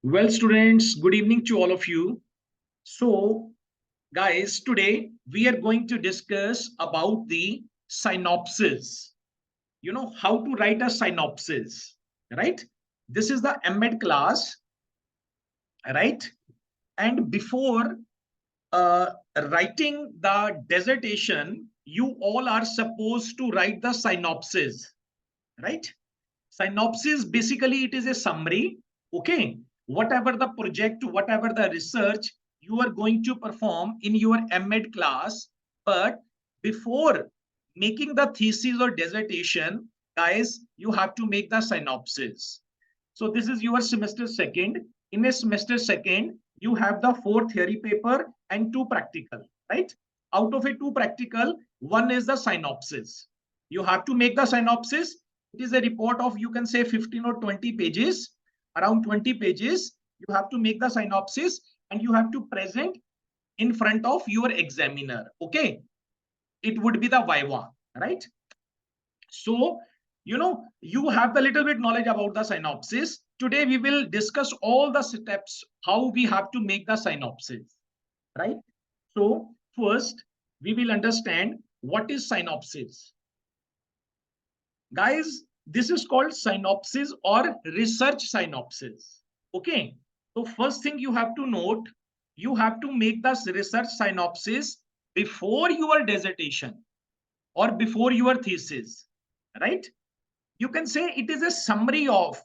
Well, students, good evening to all of you. So, guys, today we are going to discuss about the synopsis. You know, how to write a synopsis, right? This is the M.Ed class, right? And before writing the dissertation, you all are supposed to write the synopsis, right? Synopsis, basically, it is a summary. Okay. Whatever the project, whatever the research you are going to perform in your M.Ed class. But before making the thesis or dissertation, guys, you have to make the synopsis. So this is your semester second. In a semester second, you have the 4 theory paper and 2 practical, right? Out of a 2 practical, one is the synopsis. You have to make the synopsis. It is a report of, you can say, 15 or 20 pages, around 20 pages. You have to make the synopsis and you have to present in front of your examiner. Okay. It would be the viva, right? So, you have the little bit knowledge about the synopsis. Today, we will discuss all the steps, how we have to make the synopsis, right? So, first, we will understand what is synopsis. Guys, this is called synopsis or research synopsis. Okay. So first thing you have to note, you have to make the research synopsis before your dissertation or before your thesis, right? You can say it is a summary of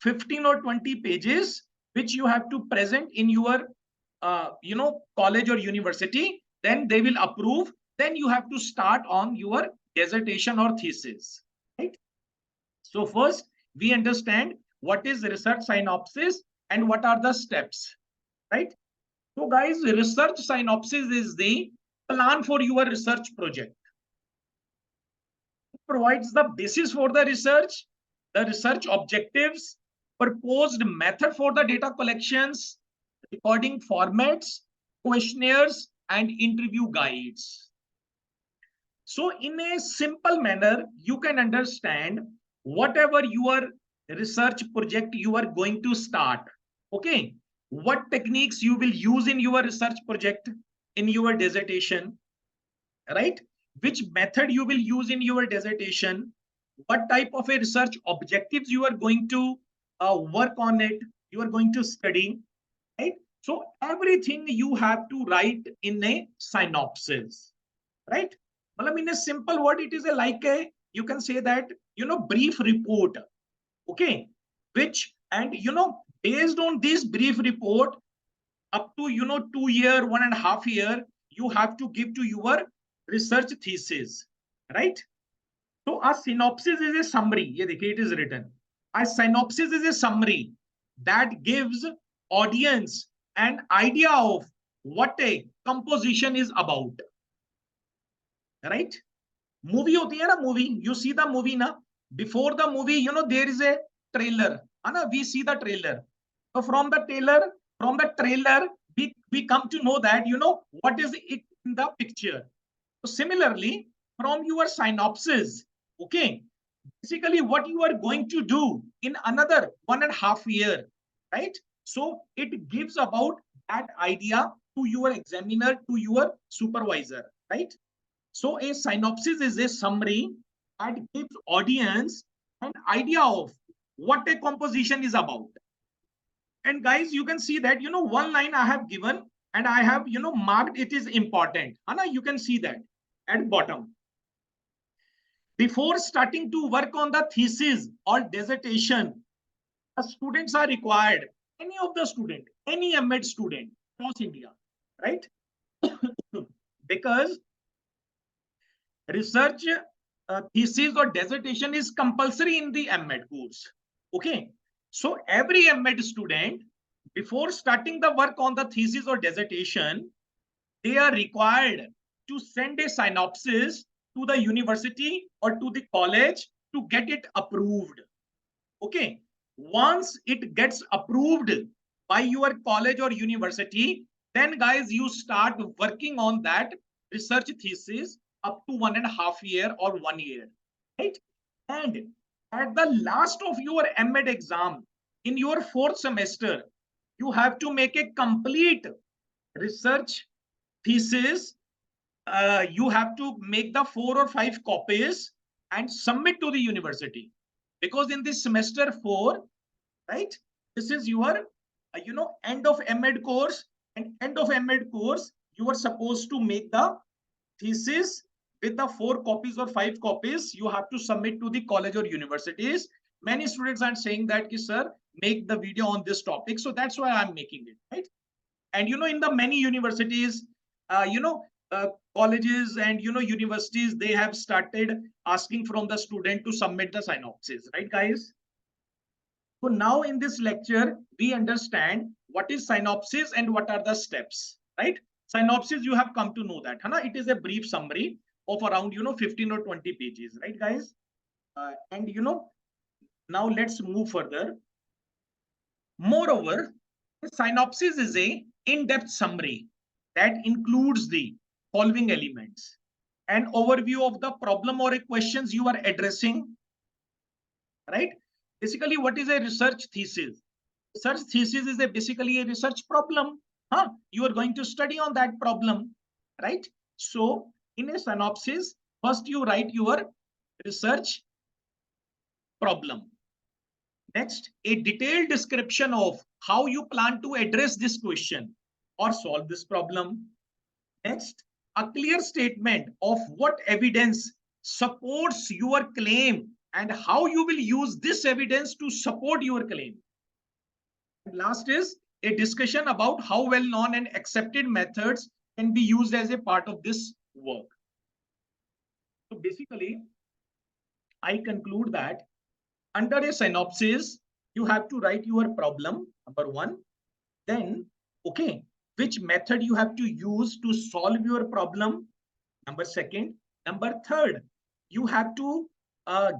15 or 20 pages, which you have to present in your, college or university. Then they will approve. Then you have to start on your dissertation or thesis, right? So first, we understand what is research synopsis and what are the steps, right? So guys, research synopsis is the plan for your research project. It provides the basis for the research objectives, proposed method for the data collections, recording formats, questionnaires, and interview guides. So in a simple manner, you can understand whatever your research project you are going to start. Okay. What techniques you will use in your research project, in your dissertation, right? Which method you will use in your dissertation, what type of a research objectives you are going to work on it, you are going to study, right? So everything you have to write in a synopsis, right? Well, in a simple word, it is you can say that, brief report, okay, which, and, based on this brief report, up to, 2 year, 1.5 year, you have to give to your research thesis, right? So a synopsis is a summary. It is written. A synopsis is a summary that gives audience an idea of what a composition is about, right? Movie hoti hai na, movie. You see the movie na. Before the movie, there is a trailer. We see the trailer. So from the trailer, we come to know that, what is it in the picture. So similarly, from your synopsis, okay, basically what you are going to do in another 1.5 year, right? So it gives about that idea to your examiner, to your supervisor, right? So a synopsis is a summary that gives audience an idea of what a composition is about. And guys, you can see that, one line I have given and I have, marked it is important. Anna, you can see that at bottom. Before starting to work on the thesis or dissertation, the students are required, any of the student, any M.Ed student across India, right? Because research thesis or dissertation is compulsory in the M.Ed course. Okay. So every M.Ed student, before starting the work on the thesis or dissertation, they are required to send a synopsis to the university or to the college to get it approved. Okay. Once it gets approved by your college or university, then guys, you start working on that research thesis up to 1.5 year or 1 year, right? And at the last of your M.Ed exam in your 4th semester, you have to make a complete research thesis. You have to make the 4 or 5 copies and submit to the university, because in this semester 4, right, this is your end of M.Ed course, and end of M.Ed course you are supposed to make the thesis with the 4 copies or 5 copies. You have to submit to the college or universities. Many students are saying that, sir, make the video on this topic, so that's why I'm making it, right? And in the many universities, uh, you know uh, colleges and universities, they have started asking from the student to submit the synopsis, right guys? So now in this lecture, we understand what is synopsis and what are the steps, right? Synopsis, you have come to know that, Hana? It is a brief summary of around 15 or 20 pages, right guys? And now let's move further. Moreover, the synopsis is a in-depth summary that includes the following elements: an overview of the problem or a questions you are addressing, right? Basically, what is a research thesis? Research thesis is basically a research problem. You are going to study on that problem, right? So in a synopsis, first you write your research problem. Next, a detailed description of how you plan to address this question or solve this problem. Next, a clear statement of what evidence supports your claim and how you will use this evidence to support your claim. And last is a discussion about how well-known and accepted methods can be used as a part of this work. So basically, I conclude that under a synopsis, you have to write your problem, number 1. Then, okay, which method you have to use to solve your problem, number 2. Number 3, you have to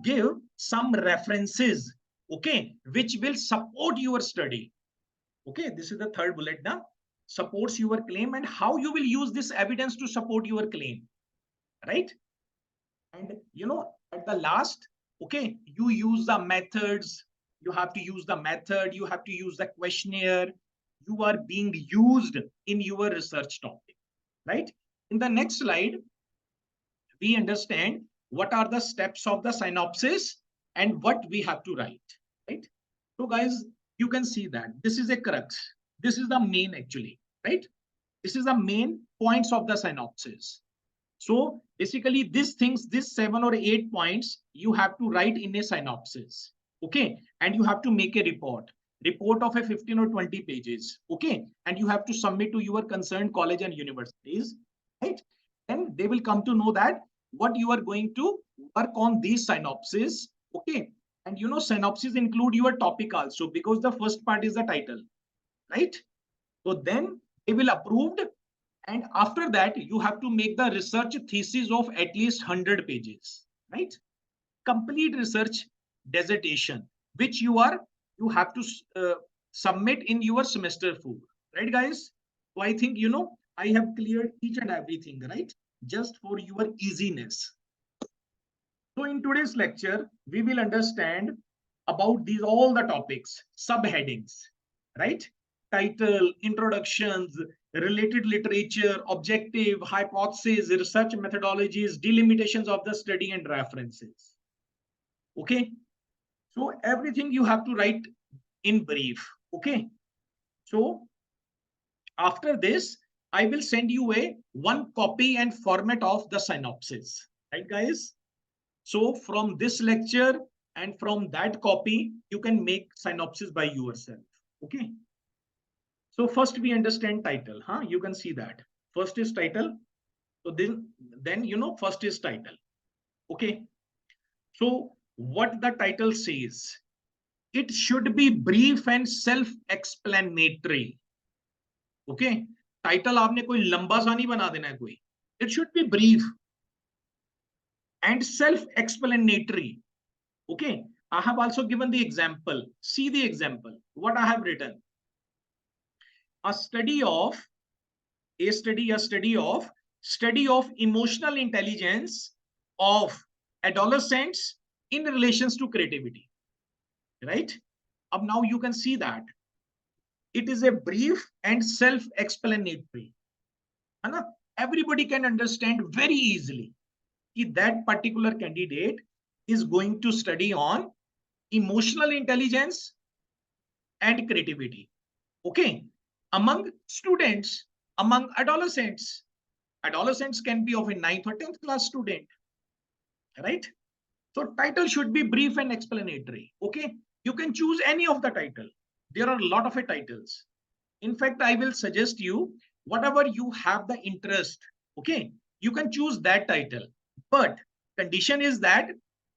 give some references, okay, which will support your study. Okay, this is the 3rd bullet now. Supports your claim and how you will use this evidence to support your claim, right? And at the last, okay, you use the methods. You have to use the method, you have to use the questionnaire you are being used in your research topic, right? In the next slide, we understand what are the steps of the synopsis and what we have to write, right? So guys, you can see that this is a crux. This is the main actually, right? This is the main points of the synopsis. So basically these 7 or 8 points you have to write in a synopsis, okay? And you have to make a report of a 15 or 20 pages, okay? And you have to submit to your concerned college and universities, right? And they will come to know that what you are going to work on these synopsis, okay? And synopsis include your topic also, because the first part is the title, right? So then they will approved, and after that you have to make the research thesis of at least 100 pages, right? Complete research dissertation, which you have to submit in your semester 4, right guys? So I think I have cleared each and everything, right? Just for your easiness. So in today's lecture, we will understand about these all the topics, subheadings, right? Title, introductions, related literature, objective, hypothesis, research methodologies, delimitations of the study, and references. Okay, so everything you have to write in brief. Okay, so after this, I will send you a 1 copy and format of the synopsis, right guys? So from this lecture and from that copy, you can make synopsis by yourself. Okay. So first we understand title. You can see that. First is title. So then first is title. Okay. So what the title says, it should be brief and self-explanatory. Okay. Title आपने कोई लंबा सा नहीं बना देना है कोई. It should be brief and self-explanatory. Okay, I have also given the example. See the example. What I have written: a study of emotional intelligence of adolescents in relations to creativity. Right? Now you can see that it is a brief and self-explanatory. Everybody can understand very easily that particular candidate is going to study on emotional intelligence and creativity. Okay, among students, among adolescents. Adolescents can be of a 9th or 10th class student, right? So title should be brief and explanatory. Okay, you can choose any of the title. There are a lot of titles. In fact, I will suggest you whatever you have the interest. Okay, you can choose that title, but condition is that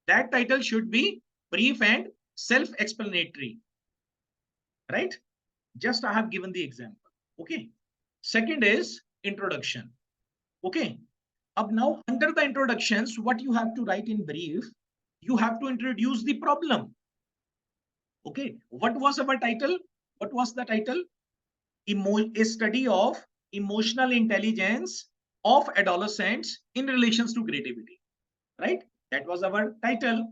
that title should be brief and self-explanatory, right? Just I have given the example. Okay, second is introduction. Okay, up now under the introductions, what you have to write in brief, you have to introduce the problem. Okay, what was our title? What was the title? A study of emotional intelligence of adolescents in relations to creativity, right? That was our title.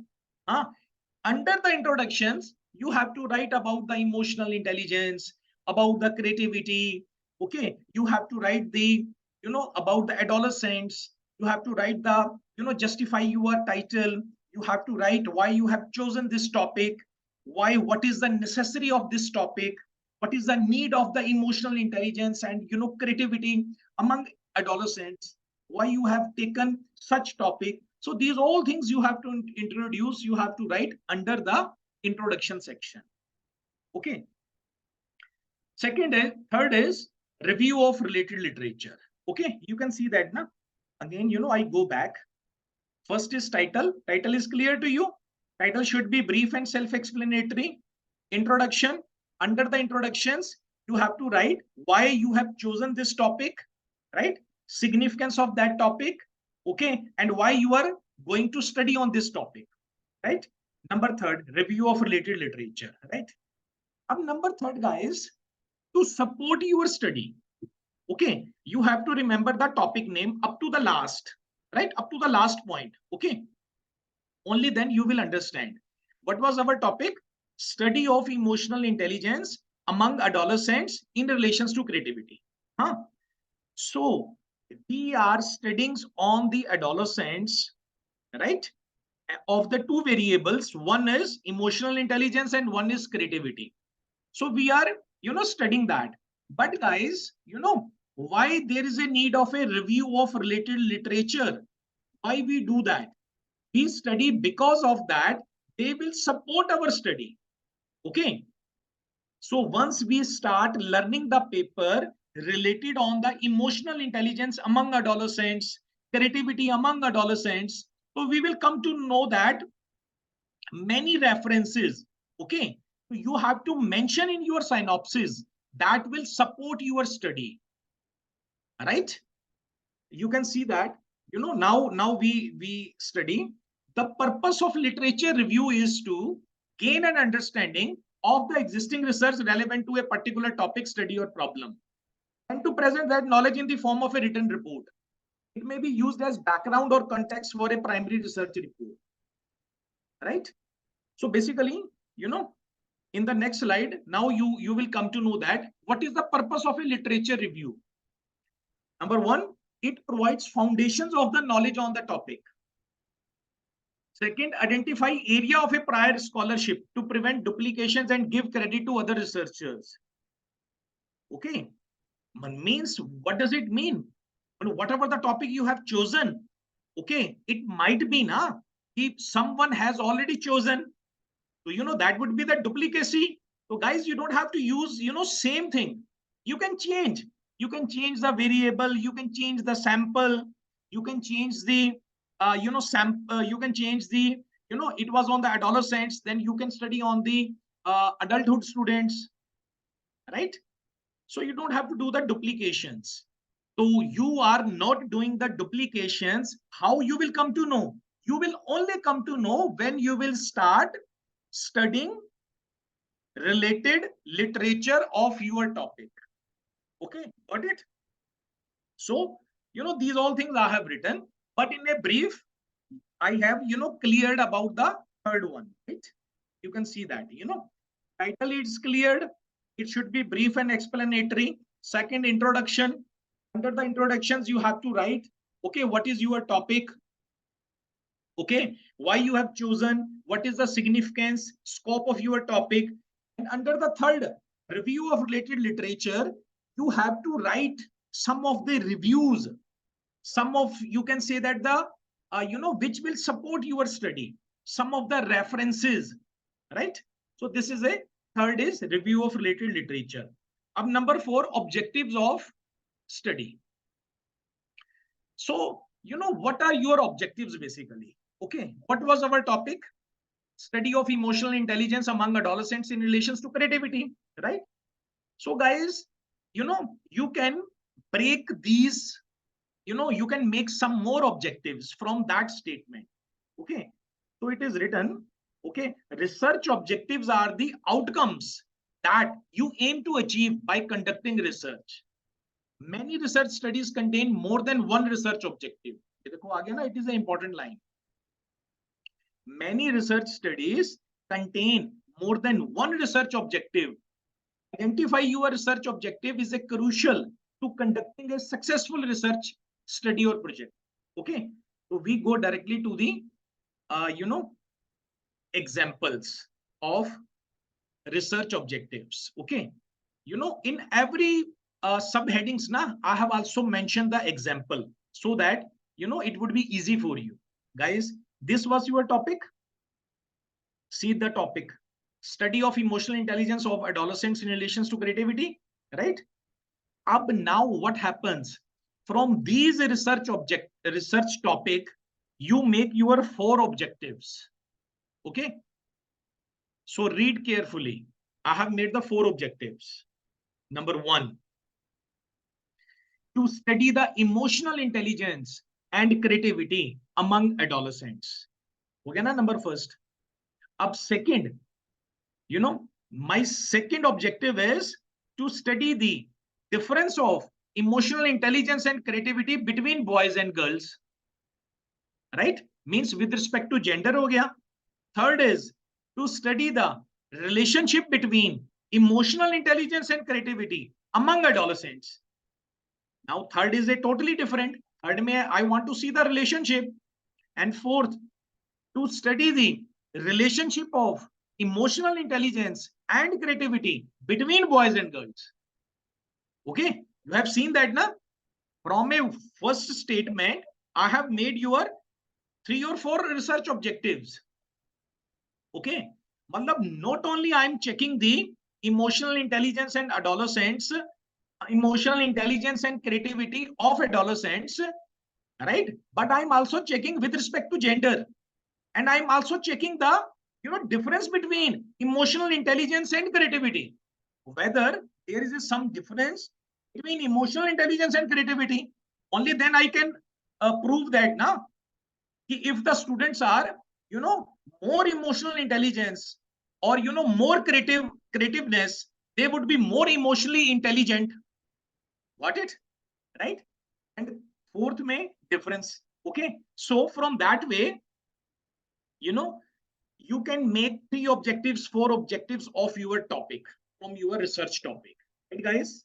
Under the introductions, you have to write about the emotional intelligence, about the creativity. Okay, you have to write the, about the adolescents. You have to write the, justify your title. You have to write why you have chosen this topic, why, what is the necessity of this topic, what is the need of the emotional intelligence and creativity among adolescents, why you have taken such topic. So these all things you have to introduce, you have to write under the introduction section. Okay, third is review of related literature. Okay, you can see that now. Again, I go back. First is title. Title is clear to you. Title should be brief and self-explanatory. Introduction. Under the introductions, you have to write why you have chosen this topic, right? Significance of that topic, okay, and why you are going to study on this topic, right? Number third, review of related literature, right? Number third, guys, to support your study, okay, you have to remember the topic name up to the last, right? Up to the last point, okay? Only then you will understand. What was our topic? Study of emotional intelligence among adolescents in relations to creativity. So we are studying on the adolescents, right? Of the two variables, one is emotional intelligence and one is creativity. So we are, studying that. But guys, why there is a need of a review of related literature? Why we do that? We study because of that. They will support our study. Okay. So once we start learning the paper related on the emotional intelligence among adolescents, creativity among adolescents, so we will come to know that many references, okay, you have to mention in your synopsis that will support your study, right? You can see that, now we study. The purpose of literature review is to gain an understanding of the existing research relevant to a particular topic, study, or problem, and to present that knowledge in the form of a written report. It may be used as background or context for a primary research report, right? So basically, in the next slide, now you will come to know that what is the purpose of a literature review. Number one, it provides foundations of the knowledge on the topic. Second, identify area of a prior scholarship to prevent duplications and give credit to other researchers. Okay, means what does it mean? Whatever the topic you have chosen, okay, it might be na if someone has already chosen, so that would be the duplicacy. So guys, you don't have to use same thing. You can change. You can change the variable. You can change the sample. You can change the you can change the it was on the adolescents. Then you can study on the adulthood students, right? So you don't have to do the duplications. So you are not doing the duplications. How you will come to know? You will only come to know when you will start studying related literature of your topic. Okay, got it? So, these all things I have written, but in a brief, I have, cleared about the third one, right? You can see that, title is cleared. it should be brief and explanatory. Second, introduction. Under the introductions, you have to write, okay, what is your topic? Okay, why you have chosen, what is the significance, scope of your topic. And under the third, review of related literature, you have to write some of the reviews, some of, you can say that the, which will support your study, some of the references, right? So this is a third is review of related literature. Up number 4, objectives of study. So, what are your objectives basically? Okay, what was our topic? Study of emotional intelligence among adolescents in relations to creativity, right? So guys, you can break these, you can make some more objectives from that statement. Okay, so it is written, okay, research objectives are the outcomes that you aim to achieve by conducting research. Many research studies contain more than one research objective. It is an important line. Many research studies contain more than one research objective. Identify your research objective is a crucial to conducting a successful research study or project. Okay, so we go directly to the examples of research objectives. Okay, in every subheadings I have also mentioned the example so that it would be easy for you guys. This was your topic. See the topic, study of emotional intelligence of adolescents in relations to creativity, right? Up now what happens from these research topic, you make your 4 objectives. Okay, so read carefully. I have made the 4 objectives. Number 1, to study the emotional intelligence and creativity among adolescents. Okay na, number first. Up second, my second objective is to study the difference of emotional intelligence and creativity between boys and girls, right? Means with respect to gender ho gaya. Third is to study the relationship between emotional intelligence and creativity among adolescents. Now third is a totally different. Third mein I want to see the relationship. And fourth, to study the relationship of emotional intelligence and creativity between boys and girls. Okay, you have seen that na? From a first statement, I have made your 3 or 4 research objectives. Okay, not only I am checking the emotional intelligence and adolescents, emotional intelligence and creativity of adolescents, right? But I'm also checking with respect to gender, and I'm also checking the difference between emotional intelligence and creativity, whether there is some difference between emotional intelligence and creativity. Only then I can prove that now if the students are more emotional intelligence or more creativeness, they would be more emotionally intelligent. Got it? Right? And fourth may difference. Okay, so from that way, you can make 3 objectives, 4 objectives of your topic from your research topic, right guys?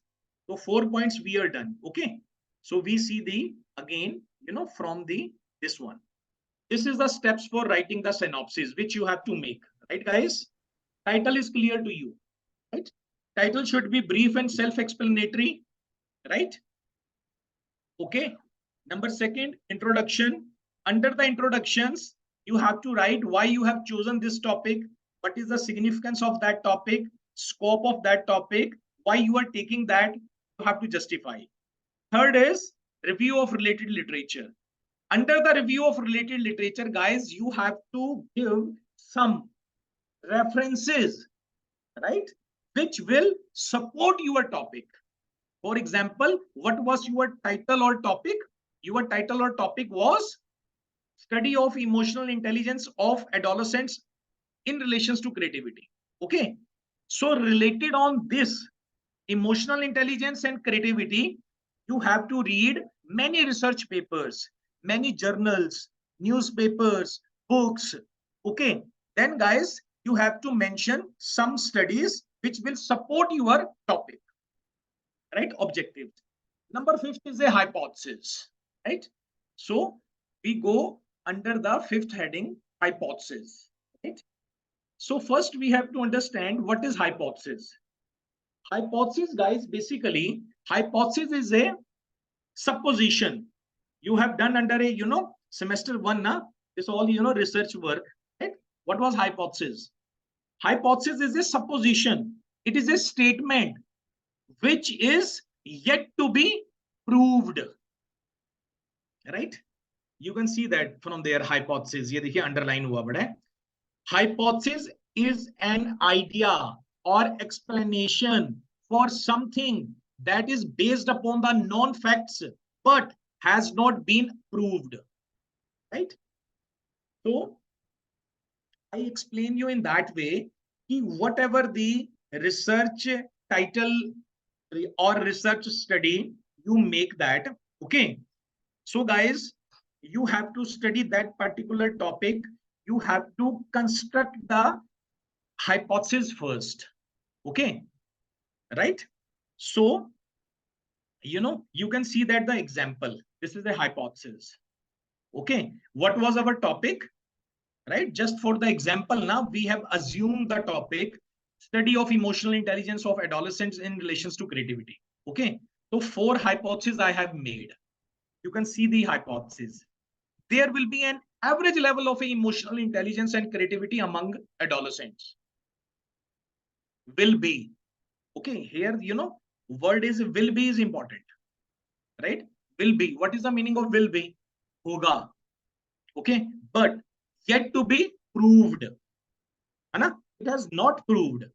So 4 points we are done. Okay, so we see the again from the this one. This is the steps for writing the synopsis which you have to make, right guys? Title is clear to you, right? Title should be brief and self-explanatory, right? Okay, number second, introduction. Under the introductions, you have to write why you have chosen this topic, what is the significance of that topic, scope of that topic, why you are taking that, you have to justify. Third is review of related literature. Under the review of related literature, guys, you have to give some references, right, which will support your topic. For example, what was your title or topic? Your title or topic was study of emotional intelligence of adolescents in relations to creativity. Okay, so related on this emotional intelligence and creativity, you have to read many research papers, many journals, newspapers, books. Okay, then guys, you have to mention some studies which will support your topic, right? Objectives. Number 5 is a hypothesis, right? So we go under the 5th heading, hypothesis, right? So first we have to understand what is hypothesis. Hypothesis, guys, basically hypothesis is a supposition you have done under a semester 1 na. It's all research work, right? What was hypothesis? Hypothesis is a supposition. It is a statement which is yet to be proved, right? You can see that from their hypothesis. ये देखिए underline हुआ बड़ा है. Hypothesis is an idea or explanation for something that is based upon the known facts but has not been proved, right? So I explain you in that way कि whatever the research title or research study you make that, okay? So guys, you have to study that particular topic. You have to construct the hypothesis first, okay, right? So you can see that the example, this is a hypothesis, okay? What was our topic, right? Just for the example, now we have assumed the topic study of emotional intelligence of adolescents in relations to creativity, okay? So 4 hypotheses I have made. You can see the hypothesis. There will be an average level of emotional intelligence and creativity among adolescents. Will be, okay, here word is will be is important, right? Will be, what is the meaning of will be? Hoga, okay, but yet to be proved, Anna? It has not proved.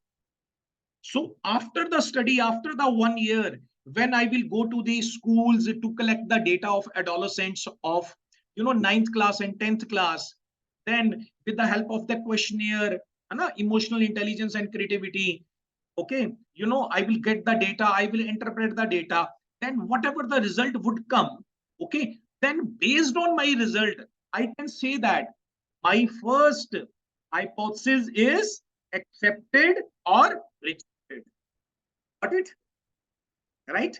So after the study, after the 1 year, when I will go to the schools to collect the data of adolescents of 9th class and 10th class, then with the help of the questionnaire, emotional intelligence and creativity, okay, I will get the data, I will interpret the data, then whatever the result would come, okay, then based on my result, I can say that my first hypothesis is accepted or rejected. Got it? Right?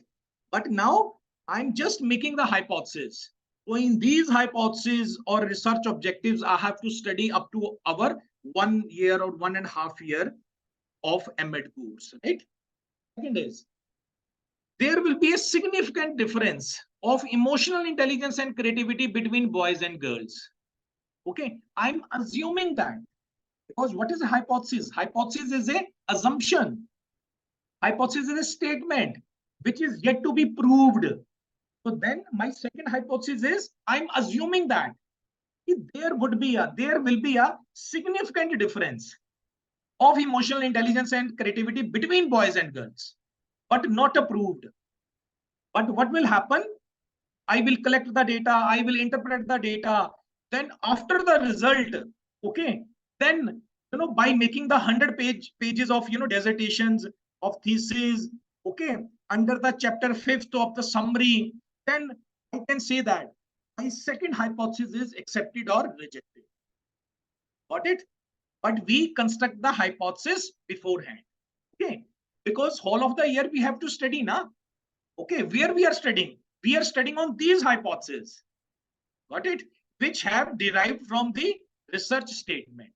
But now I'm just making the hypothesis. So in these hypotheses or research objectives, I have to study up to our 1 year or 1.5 year of M.Ed course, right? Second is, there will be a significant difference of emotional intelligence and creativity between boys and girls. Okay, I'm assuming that, because what is a hypothesis? Hypothesis is a assumption. Hypothesis is a statement which is yet to be proved. So then my second hypothesis is I'm assuming that there will be a significant difference of emotional intelligence and creativity between boys and girls, but not approved. But what will happen? I will collect the data, I will interpret the data. Then after the result, okay, then by making the 100 pages of dissertations, of thesis, okay, under the chapter 5th of the summary, then I can say that my second hypothesis is accepted or rejected. Got it? But we construct the hypothesis beforehand, okay? Because whole of the year we have to study, na? Okay, where we are studying? We are studying on these hypotheses, got it? Which have derived from the research statement.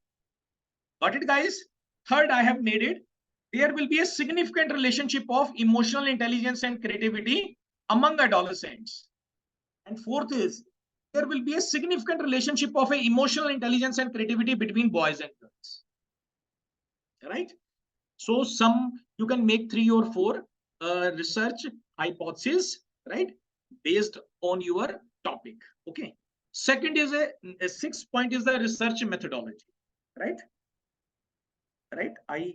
Got it, guys? Third, I have made it. There will be a significant relationship of emotional intelligence and creativity among adolescents. And fourth is, there will be a significant relationship of emotional intelligence and creativity between boys and girls. Right? So you can make 3 or 4 research hypotheses, right, based on your topic. Okay. Second is a 6th point is the research methodology, right? Right. I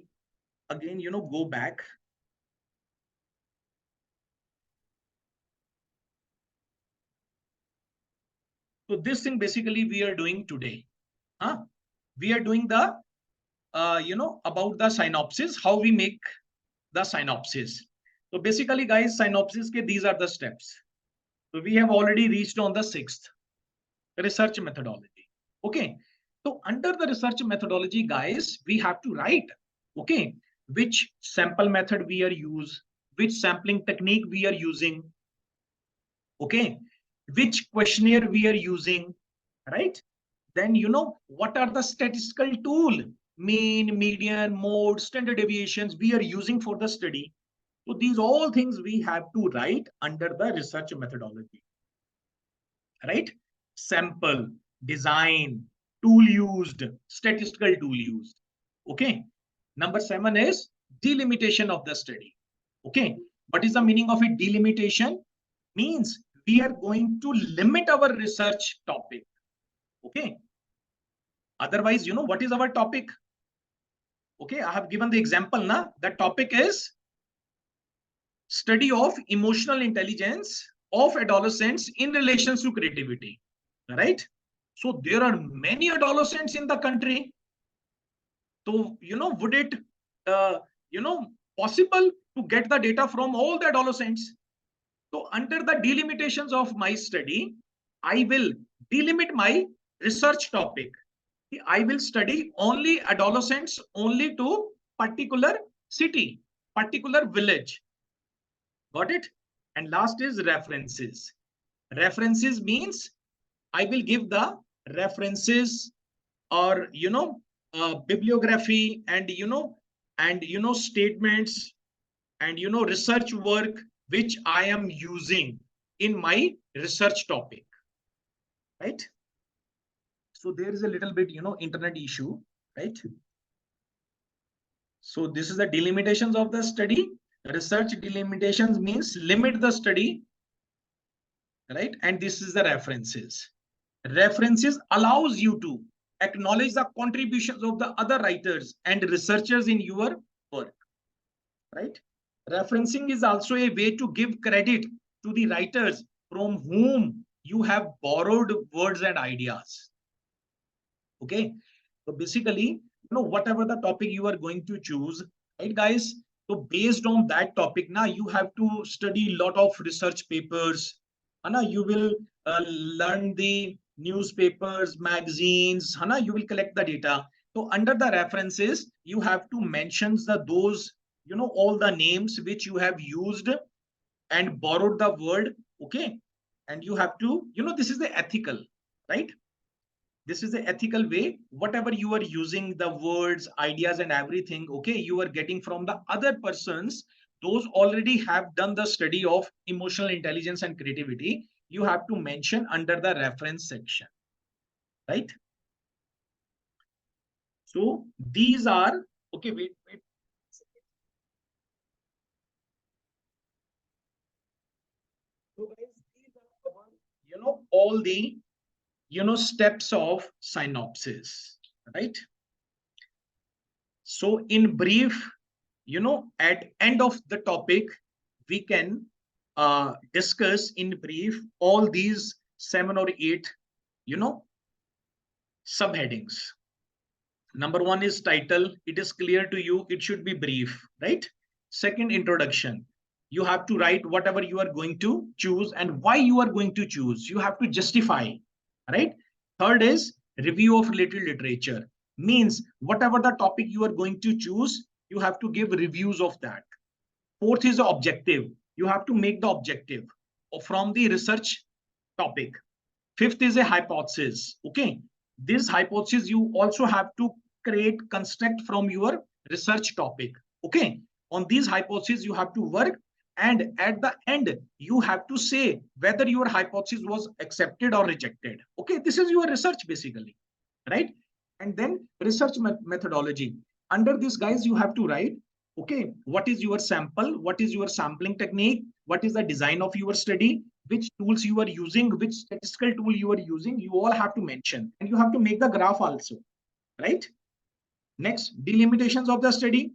again go back. So this thing basically we are doing today. We are doing the about the synopsis, how we make the synopsis. So basically, guys, synopsis ke these are the steps. So we have already reached on the 6th, research methodology. Okay. So under the research methodology, guys, we have to write. Okay. which sample method we are use, which sampling technique we are using, okay, which questionnaire we are using, right? Then what are the statistical tool, mean, median, mode, standard deviations we are using for the study. So these all things we have to write under the research methodology, right? Sample, design, tool used, statistical tool used. Okay. Number 7 is delimitation of the study. Okay. What is the meaning of it? Delimitation means we are going to limit our research topic. Okay. Otherwise, what is our topic? Okay. I have given the example now. The topic is study of emotional intelligence of adolescents in relation to creativity, right? So there are many adolescents in the country. So would it uh, you know possible to get the data from all the adolescents? So under the delimitations of my study, I will delimit my research topic. I will study only adolescents only to particular city, particular village. Got it? And last is references. References means I will give the references or bibliography and statements and research work which I am using in my research topic, right? So there is a little bit internet issue, right? So this is the delimitations of the study. Research delimitations means limit the study, right? And this is the references. References allows you to acknowledge the contributions of the other writers and researchers in your work, right? Referencing is also a way to give credit to the writers from whom you have borrowed words and ideas. Okay. So basically, whatever the topic you are going to choose, right, guys? So based on that topic, now you have to study a lot of research papers. Now you will learn the newspapers, magazines. You will collect the data. So under the references, you have to mention those, all the names which you have used and borrowed the word. Okay. And you have to, this is the ethical, right? This is the ethical way. Whatever you are using, the words, ideas, and everything, okay, you are getting from the other persons. Those already have done the study of emotional intelligence and creativity. You have to mention under the reference section, right? So these are, okay, wait. So guys, these are our, all the, steps of synopsis, right? So in brief, at end of the topic, we can discuss in brief all these 7 or 8, subheadings. Number 1 is title. It is clear to you. It should be brief, right? Second, introduction. You have to write whatever you are going to choose and why you are going to choose. You have to justify, right? Third is review of related literature. Means whatever the topic you are going to choose, you have to give reviews of that. Fourth is the objective. You have to make the objective from the research topic. Fifth is a hypothesis. Okay. This hypothesis you also have to create, construct from your research topic. Okay. On these hypotheses, you have to work. And at the end, you have to say whether your hypothesis was accepted or rejected. Okay. This is your research basically, right? And then research methodology. Under this, guys, you have to write, okay, what is your sample? What is your sampling technique? What is the design of your study? Which tools you are using? Which statistical tool you are using? You all have to mention. And you have to make the graph also, right? Next, delimitations of the study.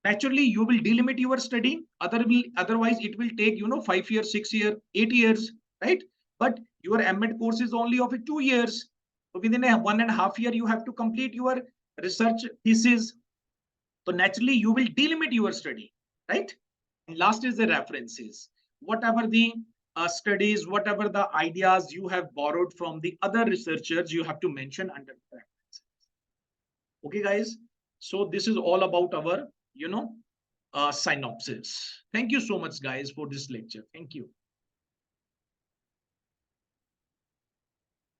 Naturally, you will delimit your study. Otherwise, it will take, 5 years, 6 years, 8 years, right? But your M.Ed course is only of 2 years. So within a 1.5 year, you have to complete your research thesis. So naturally, you will delimit your study, right? And last is the references. Whatever the studies, whatever the ideas you have borrowed from the other researchers, you have to mention under the references. Okay, guys. So this is all about our, synopsis. Thank you so much, guys, for this lecture. Thank you.